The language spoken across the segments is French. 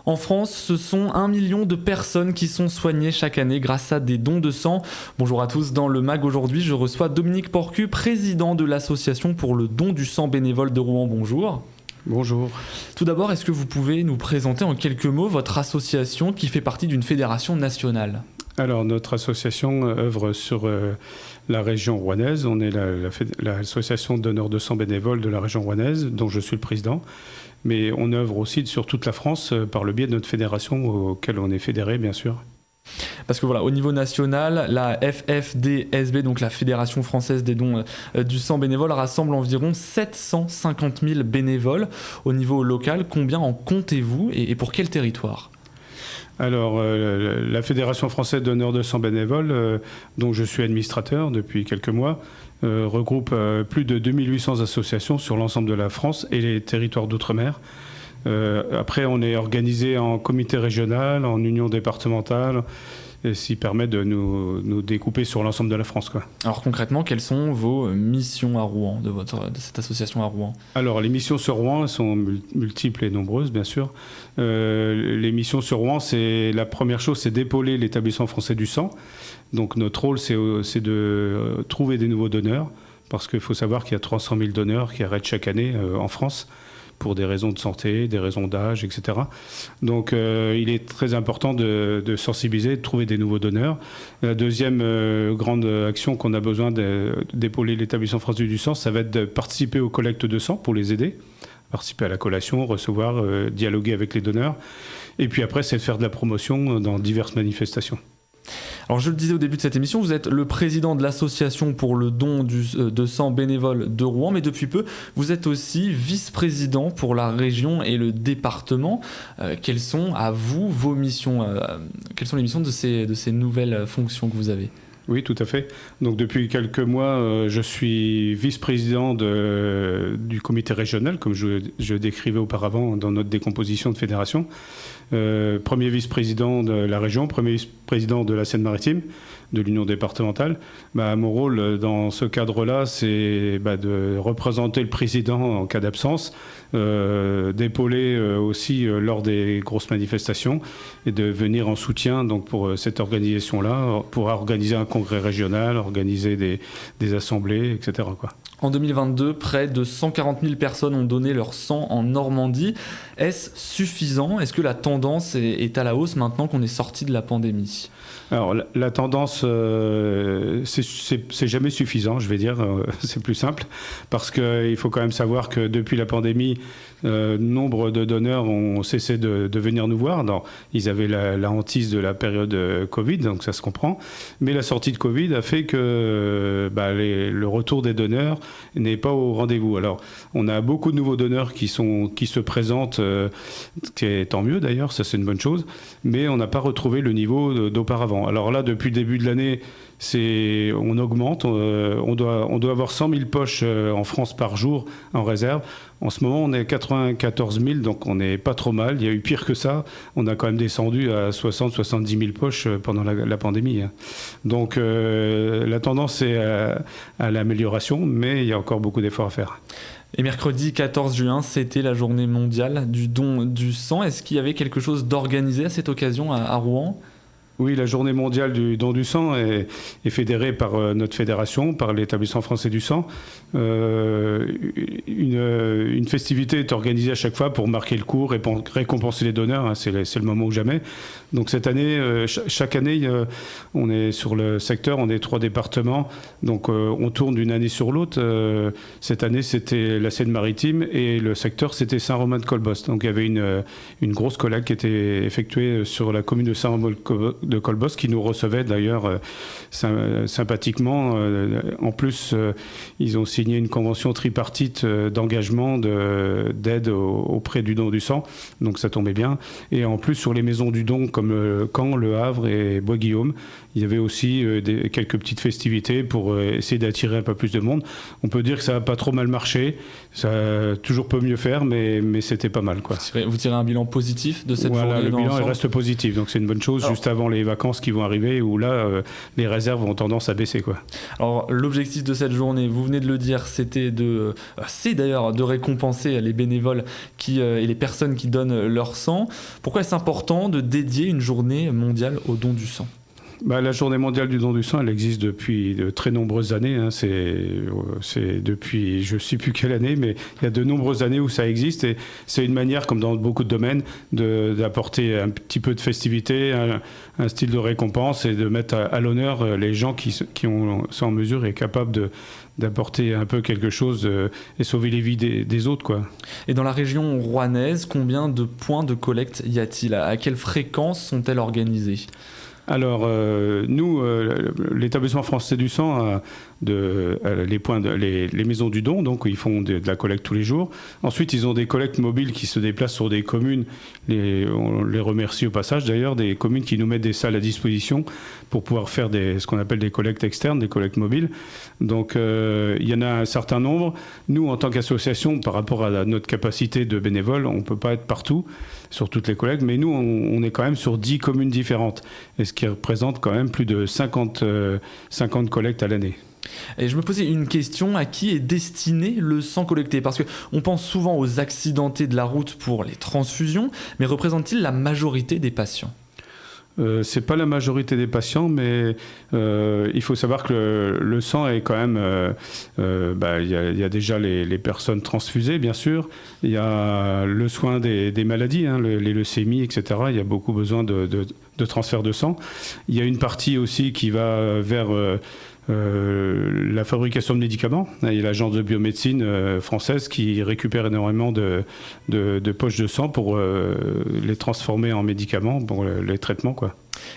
En France, ce sont 1 million de personnes qui sont soignées chaque année grâce à des dons de sang. Bonjour à tous, dans le MAG aujourd'hui, je reçois Dominique Porcu, président de l'association pour le don du sang bénévole de Rouen. Bonjour. Bonjour. Tout d'abord, est-ce que vous pouvez nous présenter en quelques mots votre association qui fait partie d'une fédération nationale ? Alors, notre association œuvre sur la région rouennaise. On est l'association de donneurs de sang bénévoles de la région rouennaise, dont je suis le président. Mais on œuvre aussi sur toute la France par le biais de notre fédération, auquel on est fédéré, bien sûr. Parce que voilà, au niveau national, la FFDSB, donc la Fédération Française des Dons du Sang Bénévole, rassemble environ 750 000 bénévoles. Au niveau local, combien en comptez-vous et pour quel territoire ? Alors, la Fédération Française des Donneurs de Sang Bénévoles, dont je suis administrateur depuis quelques mois, regroupe plus de 2800 associations sur l'ensemble de la France et les territoires d'outre-mer. Après, on est organisé en comité régional, en union départementale, ce qui permet de nous découper sur l'ensemble de la France, quoi. Alors concrètement, quelles sont vos missions à Rouen, de cette association à Rouen ? Alors, les missions sur Rouen elles sont multiples et nombreuses, bien sûr. Les missions sur Rouen, la première chose, c'est d'épauler l'établissement français du sang. Donc notre rôle, c'est de trouver des nouveaux donneurs, parce qu'il faut savoir qu'il y a 300 000 donneurs qui arrêtent chaque année en France, pour des raisons de santé, des raisons d'âge, etc. Donc il est très important de sensibiliser, de trouver des nouveaux donneurs. La deuxième grande action qu'on a besoin d'épauler l'établissement français du sang, ça va être de participer aux collectes de sang pour les aider, participer à la collation, recevoir, dialoguer avec les donneurs. Et puis après, c'est de faire de la promotion dans diverses manifestations. Alors je le disais au début de cette émission, vous êtes le président de l'association pour le don de sang bénévole de Rouen, mais depuis peu, vous êtes aussi vice-président pour la région et le département. Quelles sont à vous vos missions quelles sont les missions de ces nouvelles fonctions que vous avez ? Oui, tout à fait. Donc depuis quelques mois, je suis vice-président du comité régional, comme je décrivais auparavant dans notre décomposition de fédération. Premier vice-président de la région, premier vice-président de la Seine-Maritime, de l'Union départementale. Mon rôle dans ce cadre-là, c'est de représenter le président en cas d'absence, d'épauler aussi lors des grosses manifestations et de venir en soutien donc, pour cette organisation-là, pour organiser un congrès régional, organiser des assemblées, etc., quoi. En 2022, près de 140 000 personnes ont donné leur sang en Normandie. Est-ce suffisant ? Est-ce que la tendance est à la hausse maintenant qu'on est sorti de la pandémie ? Alors la tendance, c'est jamais suffisant, je vais dire, c'est plus simple, parce qu'il faut quand même savoir que depuis la pandémie, nombre de donneurs ont cessé de venir nous voir. Ils avaient la hantise de la période Covid, donc ça se comprend, mais la sortie de Covid a fait que le retour des donneurs n'est pas au rendez-vous. Alors on a beaucoup de nouveaux donneurs qui se présentent, qui est tant mieux d'ailleurs, ça c'est une bonne chose, mais on n'a pas retrouvé le niveau d'auparavant. Alors là, depuis le début de l'année, on augmente. On doit avoir 100 000 poches en France par jour en réserve. En ce moment, on est à 94 000, donc on n'est pas trop mal. Il y a eu pire que ça. On a quand même descendu à 60-70 000 poches pendant la pandémie. Donc la tendance est à l'amélioration, mais il y a encore beaucoup d'efforts à faire. Et mercredi 14 juin, c'était la journée mondiale du don du sang. Est-ce qu'il y avait quelque chose d'organisé à cette occasion à Rouen ? Oui, la journée mondiale du don du sang est fédérée par notre fédération, par l'établissement français du sang. Une festivité est organisée à chaque fois pour marquer le coup, récompenser les donneurs, c'est le moment ou jamais. Donc cette année, chaque année, on est sur le secteur, on est 3 départements, donc on tourne d'une année sur l'autre. Cette année, c'était la Seine-Maritime et le secteur, c'était Saint-Romain-de-Colbos. Donc il y avait une grosse collecte qui était effectuée sur la commune de Saint-Romain-de-Colbos qui nous recevait d'ailleurs sympathiquement. En plus, ils ont signé une convention tripartite d'engagement d'aide auprès du don du sang, donc ça tombait bien. Et en plus, sur les maisons du don comme Caen, Le Havre et Bois-Guillaume, il y avait aussi quelques petites festivités pour essayer d'attirer un peu plus de monde. On peut dire que ça n'a pas trop mal marché, ça toujours peut mieux faire, mais c'était pas mal, quoi. Vous tirez un bilan positif de cette journée ? Le bilan reste positif, donc c'est une bonne chose. Alors, juste avant les vacances qui vont arriver, où là, les réserves ont tendance à baisser, quoi. Alors, l'objectif de cette journée, vous venez de le dire, c'est d'ailleurs de récompenser les bénévoles et les personnes qui donnent leur sang. Pourquoi est-ce important de dédier une journée mondiale au don du sang ? La journée mondiale du don du sang, elle existe depuis de très nombreuses années. Hein. C'est depuis, je ne sais plus quelle année, mais il y a de nombreuses années où ça existe. Et c'est une manière, comme dans beaucoup de domaines, d'apporter un petit peu de festivité, un style de récompense et de mettre à l'honneur les gens qui sont en mesure et capables d'apporter un peu quelque chose et sauver les vies des autres, quoi. Et dans la région rouennaise, combien de points de collecte y a-t-il ? À quelle fréquence sont-elles organisées ? Alors, nous, l'établissement français du sang a les maisons du don, donc ils font de la collecte tous les jours. Ensuite, ils ont des collectes mobiles qui se déplacent sur des communes. On les remercie au passage d'ailleurs, des communes qui nous mettent des salles à disposition pour pouvoir faire ce qu'on appelle des collectes externes, des collectes mobiles. Donc, il y en a un certain nombre. Nous, en tant qu'association, par rapport à notre capacité de bénévoles, on ne peut pas être partout sur toutes les collectes, mais nous, on est quand même sur 10 communes différentes, et ce qui représente quand même plus de 50 collectes à l'année. Et je me posais une question, à qui est destiné le sang collecté ? Parce qu'on pense souvent aux accidentés de la route pour les transfusions, mais représente-t-il la majorité des patients ? C'est pas la majorité des patients, mais il faut savoir que le sang est quand même... il y a déjà les personnes transfusées, bien sûr. Il y a le soin des maladies, hein, les leucémies, etc. Il y a beaucoup besoin de transfert de sang. Il y a une partie aussi qui va vers... la fabrication de médicaments. Il y a l'agence de biomédecine française qui récupère énormément de poches de sang pour les transformer en médicaments, pour les traitements, quoi.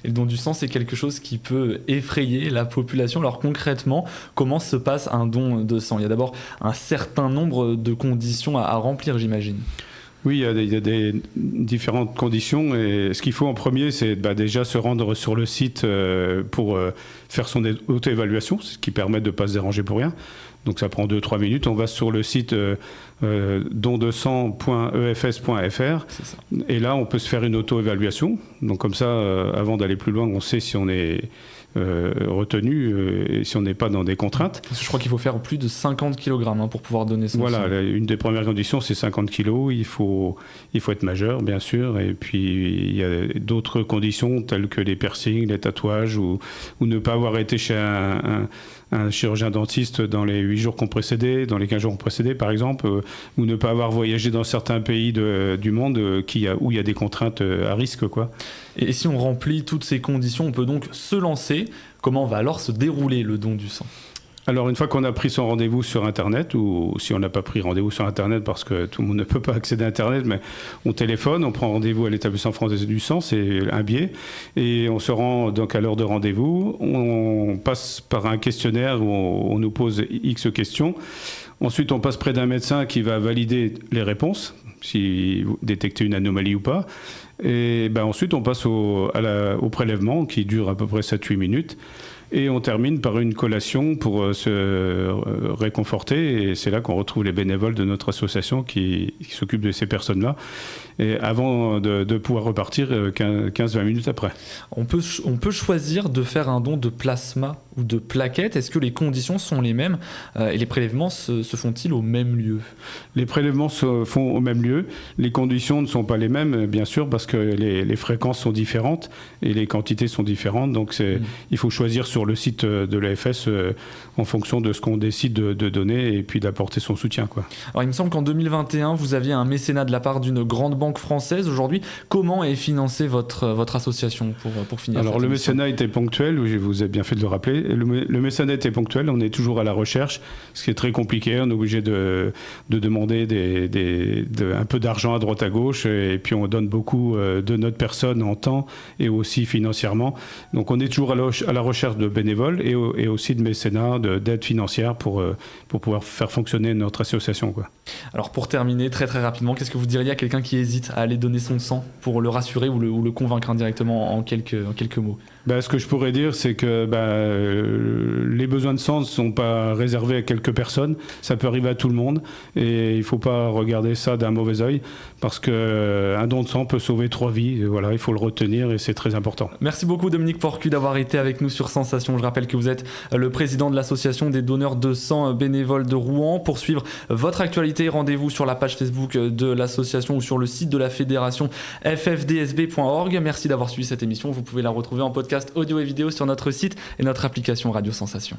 Et le don du sang, c'est quelque chose qui peut effrayer la population. Alors concrètement, comment se passe un don de sang ? Il y a d'abord un certain nombre de conditions à remplir, j'imagine. Oui, il y a des différentes conditions, et ce qu'il faut en premier, c'est déjà se rendre sur le site pour faire son auto-évaluation, ce qui permet de ne pas se déranger pour rien. Donc ça prend 2-3 minutes. On va sur le site dondesang.efs.fr et là on peut se faire une auto-évaluation. Donc comme ça, avant d'aller plus loin, on sait si on est retenu et si on n'est pas dans des contraintes. Je crois qu'il faut faire plus de 50 kg pour pouvoir donner son sang. Voilà, une des premières conditions, c'est 50 kg. Il faut être majeur, bien sûr. Et puis, il y a d'autres conditions, telles que les piercings, les tatouages, ou ne pas avoir été chez un chirurgien dentiste dans les 8 jours qui ont précédé, dans les 15 jours qui ont précédé, par exemple, ou ne pas avoir voyagé dans certains pays du monde où il y a des contraintes à risque, quoi. Et si on remplit toutes ces conditions, on peut donc se lancer. Comment va alors se dérouler le don du sang ? Alors, une fois qu'on a pris son rendez-vous sur Internet, ou si on n'a pas pris rendez-vous sur Internet parce que tout le monde ne peut pas accéder à Internet, mais on téléphone, on prend rendez-vous à l'établissement français du sang, c'est un biais, et on se rend donc à l'heure de rendez-vous, on passe par un questionnaire où on nous pose X questions. Ensuite, on passe près d'un médecin qui va valider les réponses, si vous détectez une anomalie ou pas. Et ensuite, on passe au prélèvement qui dure à peu près 7-8 minutes. Et on termine par une collation pour se réconforter. Et c'est là qu'on retrouve les bénévoles de notre association qui s'occupent de ces personnes-là. Et avant de pouvoir repartir 15-20 minutes après. On peut choisir de faire un don de plasma ou de plaquettes. Est-ce que les conditions sont les mêmes et les prélèvements se font-ils au même lieu ? Les prélèvements se font au même lieu. Les conditions ne sont pas les mêmes, bien sûr, parce que les fréquences sont différentes et les quantités sont différentes. Donc il faut choisir sur le site de l'AFS en fonction de ce qu'on décide de donner et puis d'apporter son soutien, quoi. Alors il me semble qu'en 2021, vous aviez un mécénat de la part d'une grande banque française. Aujourd'hui, comment est financée votre association pour finir ? Alors le mécénat était ponctuel, vous avez bien fait de le rappeler. Le mécénat était ponctuel, on est toujours à la recherche, ce qui est très compliqué. On est obligé de demander un peu d'argent à droite à gauche, et puis on donne beaucoup de notre personne en temps et aussi financièrement. Donc on est toujours à la recherche de bénévoles et aussi de mécénat, d'aide financière pour pouvoir faire fonctionner notre association, quoi. Alors pour terminer, très très rapidement, qu'est-ce que vous diriez à quelqu'un qui hésite à aller donner son sang pour le rassurer ou le convaincre indirectement en quelques mots? Ce que je pourrais dire, c'est que les besoins de sang ne sont pas réservés à quelques personnes. Ça peut arriver à tout le monde et il ne faut pas regarder ça d'un mauvais œil parce qu'un don de sang peut sauver 3 vies. Voilà, il faut le retenir et c'est très important. Merci beaucoup Dominique Porcu d'avoir été avec nous sur Sensation. Je rappelle que vous êtes le président de l'association des donneurs de sang bénévoles de Rouen. Pour suivre votre actualité, rendez-vous sur la page Facebook de l'association ou sur le site de la fédération ffdsb.org. Merci d'avoir suivi cette émission. Vous pouvez la retrouver en podcast audio et vidéo sur notre site et notre application Radio Sensation.